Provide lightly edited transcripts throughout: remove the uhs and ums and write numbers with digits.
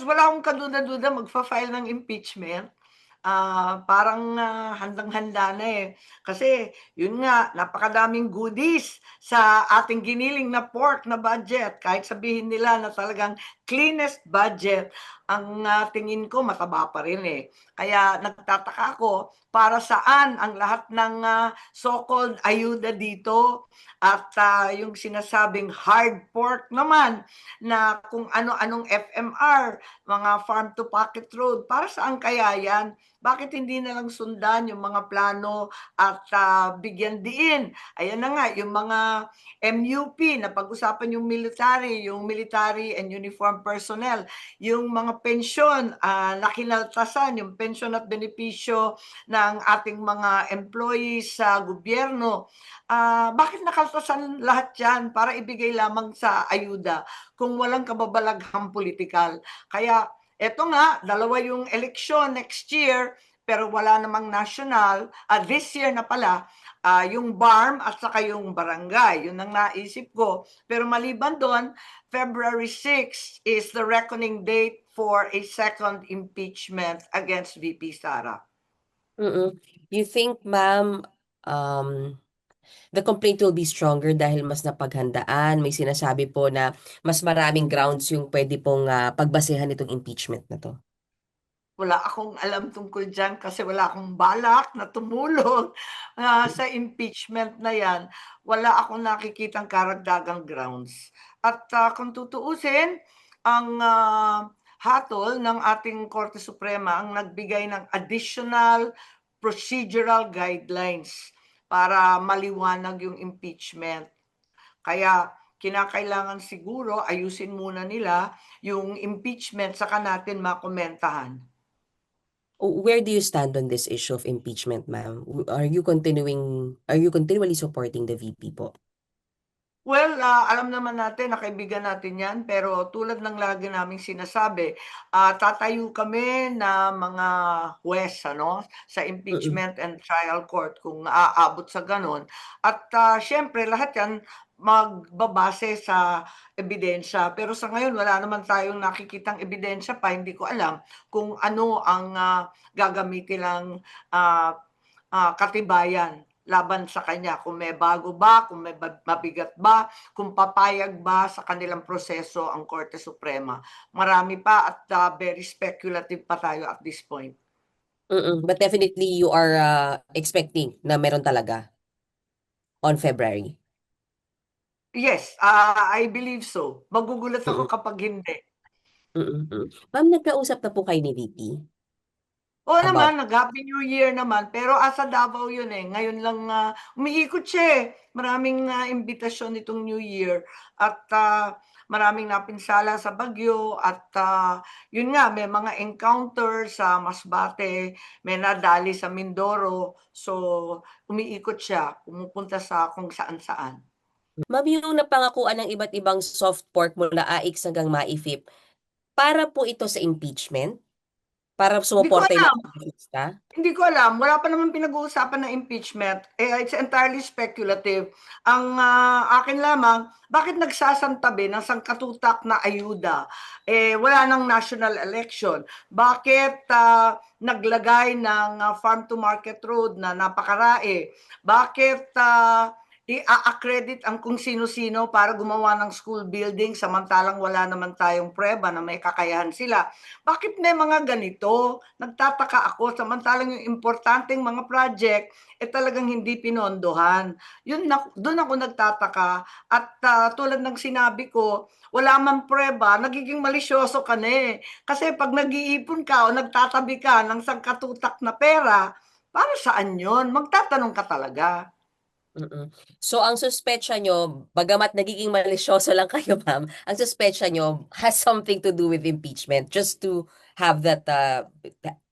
wala akong kaduda-duda magfa-file ng impeachment. Parang, handang-handa na, eh. Kasi yun nga, napakadaming goodies sa ating giniling na pork na budget. Kahit sabihin nila na talagang cleanest budget, ang, tingin ko mataba pa rin, eh. Kaya nagtataka ako para saan ang lahat ng, so-called ayuda dito at, yung sinasabing hard pork naman na kung ano-anong FMR, mga farm to pocket road, para saan kaya yan? Bakit hindi na lang sundan yung mga plano at bigyan diin? Ayan na nga, yung mga MUP na pag-usapan yung military and uniform personnel, yung mga pensyon na kinaltasan, yung pensyon at benepisyo ng ating mga employees sa gobyerno. Bakit nakaltasan lahat yan para ibigay lamang sa ayuda kung walang kababalaghang politikal? Kaya eto nga, dalawa yung eleksyon next year, pero wala namang national, this year na pala, yung BARM at saka yung barangay. Yun ang naisip ko. Pero maliban doon, February 6 is the reckoning date for a second impeachment against VP Sara. Mm. You think, ma'am, um, the complaint will be stronger dahil mas napaghandaan? May sinasabi po na mas maraming grounds yung pwede pong pagbasehan itong impeachment na to. Wala akong alam tungkol diyan kasi wala akong balak na tumulong, sa impeachment na 'yan. Wala akong nakikitang karagdagang grounds. At, kung tutuusin, ang, hatol ng ating Korte Suprema ang nagbigay ng additional procedural guidelines para maliwanag yung impeachment. Kaya kinakailangan siguro ayusin muna nila yung impeachment saka natin makomentahan. Where do you stand on this issue of impeachment, ma'am? Are you continually supporting the VP po? Well, alam naman natin na kaibigan natin 'yan, pero tulad ng lagi naming sinasabi, tatayo kami na mga huwes ano, sa Mm. impeachment and trial court kung aaabot sa gano'n. At, siyempre lahat 'yan magbabase sa ebidensya. Pero sa ngayon wala naman tayong nakikitang ebidensya pa, hindi ko alam kung ano ang, gagamitin nilang, ah, katibayan laban sa kanya, kung may bago ba, kung may mabigat ba, kung papayag ba sa kanilang proseso ang Korte Suprema. Marami pa at very speculative pa tayo at this point. But definitely you are expecting na meron talaga on February. Yes, I believe so. Magugulat ako Mm. kapag hindi. Ma'am, nagkausap na po kayo ni VP Oo about. naman, nag-Happy New Year naman, pero asa Davao yun, eh. Ngayon lang, umiikot siya, eh. Maraming, imbitasyon nitong New Year at, maraming napinsala sa bagyo at, yun nga may mga encounter sa Masbate, may nadali sa Mindoro. So, umiikot siya, pumupunta sa kung saan-saan. Ma'am, yung napangakuan ng iba't ibang soft pork mula AIX hanggang MAIFIP, para po ito sa impeachment? Para Hindi ko sumuporta yung alam. mga kongresista? Hindi ko alam, wala pa naman pinag-uusapan na impeachment, it's entirely speculative. Ang, akin lamang, bakit nagsasantabi ng sangkatutak na ayuda, wala ng national election? Bakit, naglagay ng, farm to market road na napakarae? Bakit, i-a-accredit ang kung sino-sino para gumawa ng school building samantalang wala naman tayong pruweba na may kakayahan sila? Bakit may mga ganito? Nagtataka ako samantalang yung importanteng mga project, talagang hindi pinondohan. Yun dun ako nagtataka at, tulad ng sinabi ko, wala mang pruweba, nagiging malisyoso ka na, eh. Kasi 'pag nag-iipon ka o nagtatabi ka ng sangkatutak na pera, para saan yun? Magtatanong ka talaga. So, ang suspecha nyo, bagamat nagiging malisyoso lang kayo, ma'am, ang suspecha nyo has something to do with impeachment. Just to have that,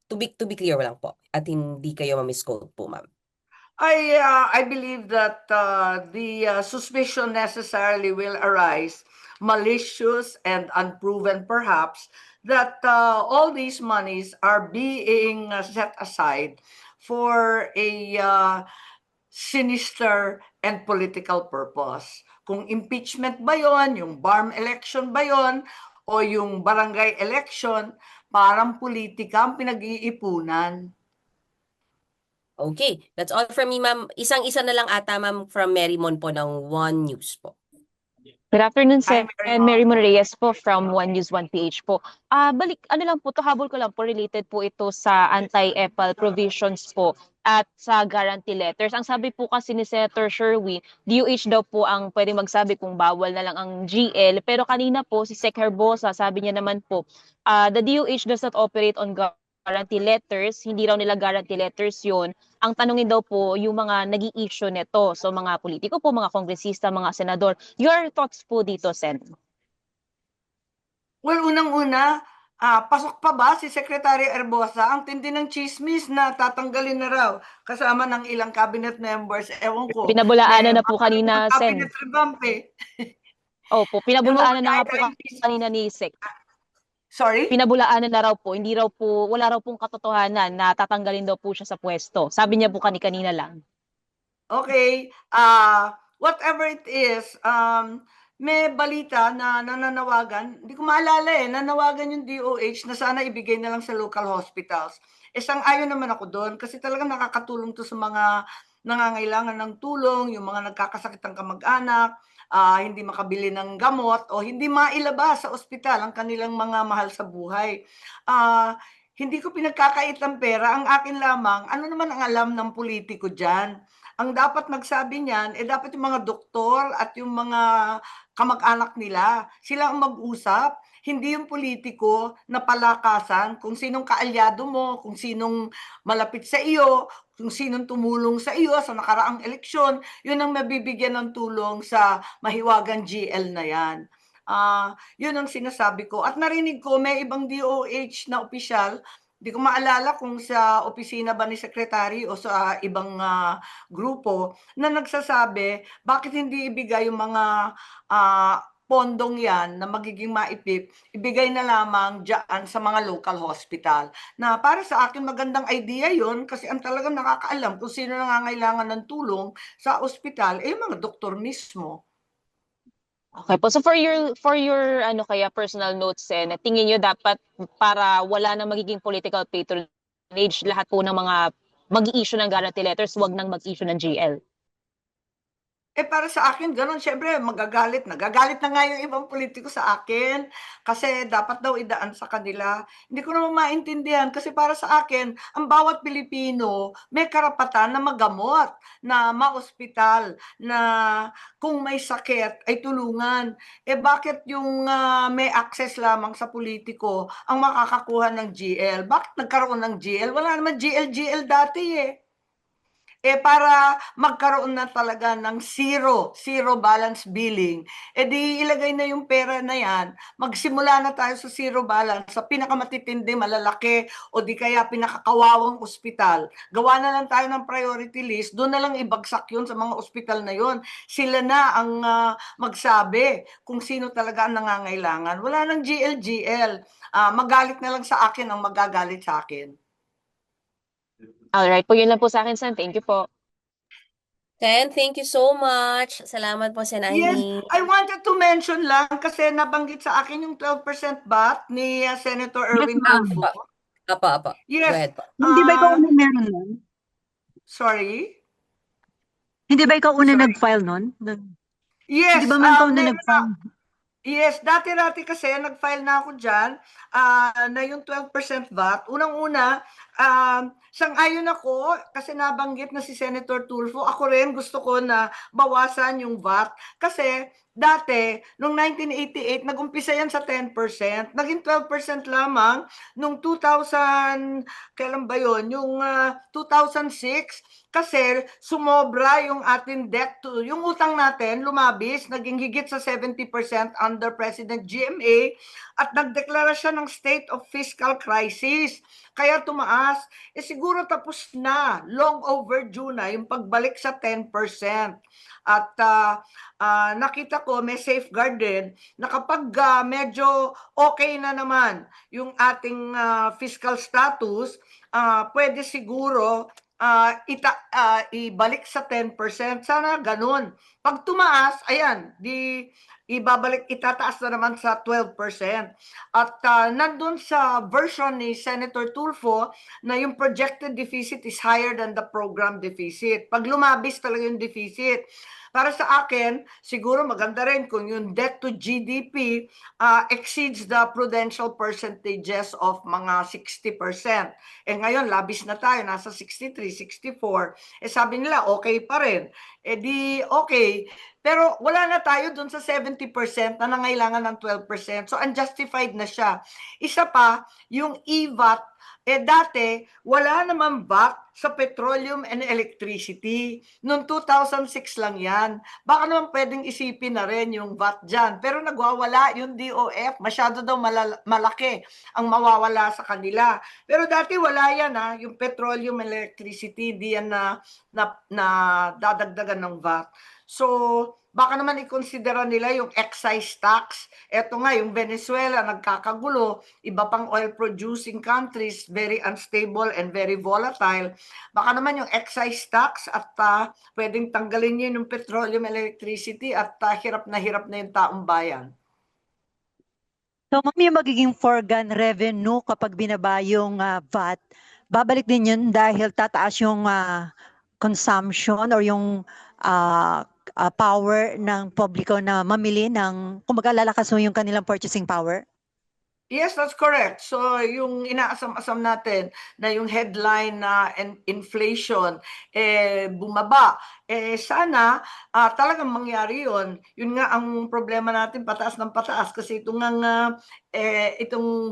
to be clear lang po. At hindi kayo ma-misquote po, ma'am. I believe that the suspicion necessarily will arise, malicious and unproven perhaps, that all these monies are being set aside for a sinister and political purpose. Kung impeachment ba yon, yung BARM election ba yon, o yung barangay election, parang politika ang pinag-iipunan. Okay, that's all from me, ma'am. Isang-isa na lang ata, ma'am, from Merrimon po ng One News po. Good afternoon, Hi, Sen. Mary. Mary Reyes po from One News 1PH po. Ano lang po, to habol ko lang po, related po ito sa anti-EPAL provisions po at sa guarantee letters. Ang sabi po kasi ni Senator Sherwin, DOH daw po ang pwede magsabi kung bawal na lang ang GL. Pero kanina po, si Sec Herbosa, sabi niya naman po, the DOH does not operate on guarantee letters. Hindi raw nila guarantee letters yun. Ang tanungin daw po yung mga nag-i-issue nito. So mga politiko po, mga kongresista, mga senador. Your thoughts po dito, Sen? Well, unang-una, pasok pa ba si Secretary Erbosa? Ang tindi ng chismis na tatanggalin na raw kasama ng ilang cabinet members. Ewan ko. Pinabulaanan na po Magkaroon kanina, ng cabinet Sen. revamp eh. Opo, Ewan ko pinabulaanan na nga dahil po impeach. kanina ni Sec. Sorry? Pinabulaanan na raw po, hindi raw po, wala raw pong katotohanan na tatanggalin daw po siya sa pwesto. Sabi niya po kanina lang. Okay. Whatever it is, may balita na nananawagan, hindi ko maalala eh, nanawagan yung DOH na sana ibigay na lang sa local hospitals. Sang-ayon naman ako doon kasi talagang nakakatulong to sa mga nangangailangan ng tulong, yung mga nagkakasakit ng kamag-anak, hindi makabili ng gamot o hindi mailabas sa ospital ang kanilang mga mahal sa buhay. Hindi ko pinagkakait ng pera, ang akin lamang, ano naman ang alam ng politiko dyan? Ang dapat magsabi niyan, dapat yung mga doktor at yung mga kamag-anak nila, sila ang mag-usap. Hindi yung politiko na palakasan kung sinong kaalyado mo, kung sinong malapit sa iyo, kung sinong tumulong sa iyo sa nakaraang eleksyon, yun ang mabibigyan ng tulong sa mahiwagang GL na yan. Yun ang sinasabi ko. At narinig ko, may ibang DOH na opisyal, di ko maalala kung sa opisina ba ni Secretary o sa ibang grupo na nagsasabi, bakit hindi ibigay yung mga pondong yan na magiging maipip, ibigay na lamang dyan sa mga local hospital. Na para sa akin magandang idea yon kasi ang talagang nakakaalam kung sino nangangailangan ng tulong sa ospital, yung mga doktor mismo. Okay po. So for your ano kaya personal notes, Sen, tingin niyo dapat para wala nang magiging political patronage, lahat po ng mga mag-i-issue ng guarantee letters, wag nang mag-issue ng GL. Para sa akin gano'n siyempre magagalit, nagagalit na nga yung ibang politiko sa akin, kasi dapat daw idaan sa kanila. Hindi ko naman maintindihan kasi para sa akin, ang bawat Pilipino may karapatan na magamot, na maospital, na kung may sakit ay tulungan. Bakit yung may access lamang sa politiko ang makakakuha ng GL? Bakit nagkaroon ng GL? Wala naman GL dati eh. Para magkaroon na talaga ng zero balance billing, di ilagay na yung pera na yan, magsimula na tayo sa zero balance, sa pinakamatitindi, malalaki, o di kaya pinakakawawang ospital. Gawa na lang tayo ng priority list, doon na lang ibagsak yun sa mga ospital na yun. Sila na ang magsabi kung sino talaga ang nangangailangan. Wala nang GL. Magalit na lang sa akin ang magagalit sa akin. Alright po, yun lang po sa akin, Sen. Thank you po. Sen, thank you so much. Salamat po, Sen Yes, Amy. I wanted to mention lang kasi nabanggit sa akin yung 12% BAT ni Senator Erwin ma'am. Tulfo. Apa. Go Yes. ahead po. Hindi ba ikaw una meron nun? Sorry? Hindi ba ikaw una Sorry. nag-file nun? Yes. Hindi ba man ikaw una meron nag-file? Yes, dati-dati kasi nag-file na ako dyan na yung 12% VAT. Unang-una, sang-ayon ako kasi nabanggit na si Senator Tulfo. Ako rin gusto ko na bawasan yung VAT kasi dati, noong 1988, nag-umpisa yan sa 10%. Naging 12% lamang noong 2000, kailan ba yun? Yung 2006, kasi sumobra yung ating debt to, yung utang natin lumabis, naging higit sa 70% under President GMA at nagdeklara siya ng state of fiscal crisis. Kaya tumaas. Siguro tapos na, long overdue na yung pagbalik sa 10%. At nakita ko may safeguard din na kapag medyo okay na naman yung ating fiscal status, pwede siguro ibalik sa 10%. Sana ganun. Pag tumaas, ayan, di itataas na naman sa 12%. At nandun sa version ni Senator Tulfo na yung projected deficit is higher than the program deficit. Pag lumabis talaga yung deficit. Para sa akin, siguro maganda rin kung yung debt to GDP exceeds the prudential percentages of mga 60%. Ngayon, labis na tayo, nasa 63, 64. Sabi nila, okay pa rin. Di okay. Pero wala na tayo dun sa 70% na nangailangan ng 12%. So, unjustified na siya. Isa pa, yung EVAT, dati, wala naman VAT sa petroleum and electricity. Noong 2006 lang yan. Baka naman pwedeng isipin na rin yung VAT dyan. Pero nagwawala yung DOF. Masyado daw malaki ang mawawala sa kanila. Pero dati wala yan yung petroleum and electricity, hindi yan na dadagdagan ng VAT. So, baka naman ikonsidera nila yung excise tax. Eto nga, yung Venezuela, nagkakagulo, iba pang oil-producing countries, very unstable and very volatile. Baka naman yung excise tax at pwedeng tanggalin niyo yung petroleum electricity at hirap na yung taong bayan. So, ma'am, yung magiging foregone revenue kapag binaba yung VAT, babalik din yun dahil tataas yung consumption or yung power ng publiko na mamili ng, kumbaga lalakas mo yung kanilang purchasing power? Yes, that's correct. So yung inaasam-asam natin na yung headline na inflation bumaba, sana talagang mangyari yun. Yun nga ang problema natin, pataas ng pataas kasi itong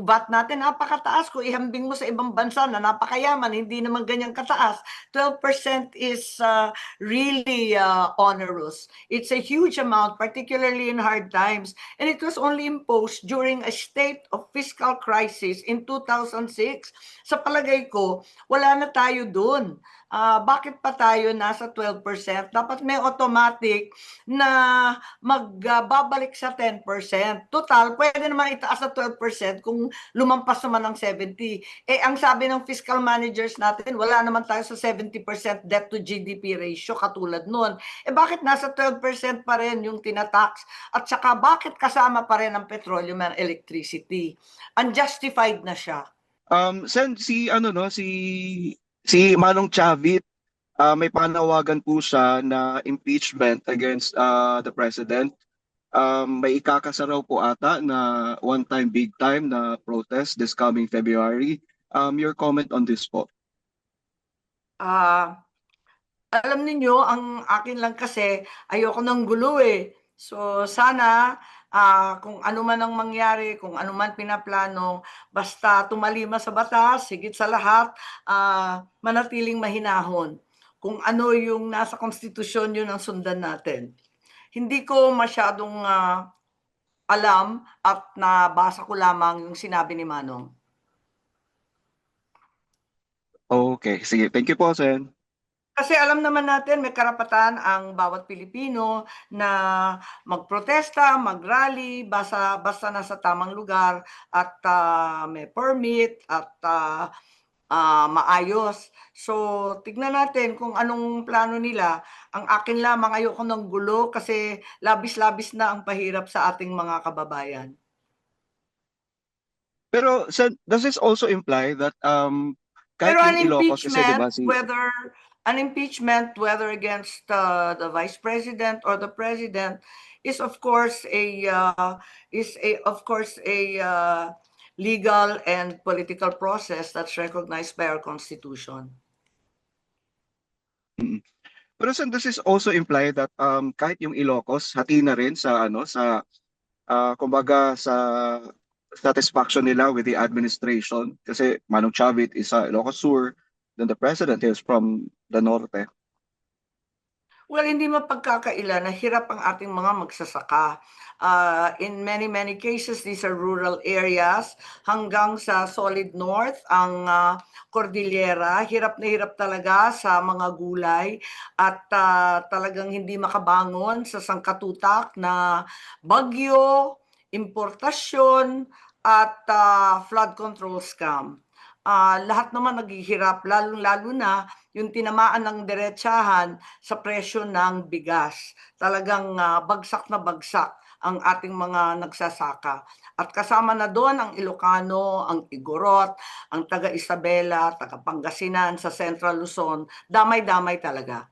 VAT natin napakataas. Kung ihambing mo sa ibang bansa na napakayaman, hindi naman ganyan kataas. 12% is really onerous. It's a huge amount, particularly in hard times. And it was only imposed during a state of fiscal crisis in 2006. Sa palagay ko, wala na tayo dun. Bakit pa tayo nasa 12%? Dapat may automatic na magbabalik sa 10%. Total, pwede naman itaas sa 12% kung lumampas naman ng 70%. Ang sabi ng fiscal managers natin, wala naman tayo sa 70% debt to GDP ratio katulad nun. Bakit nasa 12% pa rin yung tinatax? At saka bakit kasama pa rin ang petroleum and electricity? Unjustified na siya. Sen, si Manong Chavit, may panawagan po siya na impeachment against the president. May ikakasa raw po ata na one-time, big-time na protest this coming February. Your comment on this po? Alam niyo, ang akin lang kasi, ayoko ng gulo So sana kung ano man ang mangyari, kung ano man pinaplano, basta tumalima sa batas, higit sa lahat, manatiling mahinahon. Kung ano yung nasa konstitusyon, yun ang sundan natin. Hindi ko masyadong alam at nabasa ko lamang yung sinabi ni Manong. Okay, sige. Thank you po, Sen. Kasi alam naman natin may karapatan ang bawat Pilipino na magprotesta, mag-rally, basta nasa tamang lugar at may permit at maayos. So, tignan natin kung anong plano nila. Ang akin lamang, ayoko ng gulo kasi labis-labis na ang pahirap sa ating mga kababayan. Pero, Sen, does this also imply that kahit Pero yung Ilocos kasi, di ba, an impeachment, whether against the vice president or the president, is of course a legal and political process that's recognized by our constitution. Pero Sen, does this also imply that kahit yung Ilocos hati na rin sa kumbaga sa satisfaction nila with the administration kasi Manong Chavit is sa Ilocos Sur, then the president is from the Norte. Well, hindi mapagkakaila na hirap ang ating mga magsasaka. In many cases, these are rural areas hanggang sa solid north, ang Cordillera. Hirap na hirap talaga sa mga gulay at talagang hindi makabangon sa sangkatutak na bagyo, importasyon at flood control scam. lahat naman naghihirap, lalong-lalo na yung tinamaan ng diretsahan sa presyo ng bigas. Talagang bagsak na bagsak ang ating mga nagsasaka. At kasama na doon ang Ilocano, ang Igorot, ang taga Isabela, taga Pangasinan sa Central Luzon, damay-damay talaga.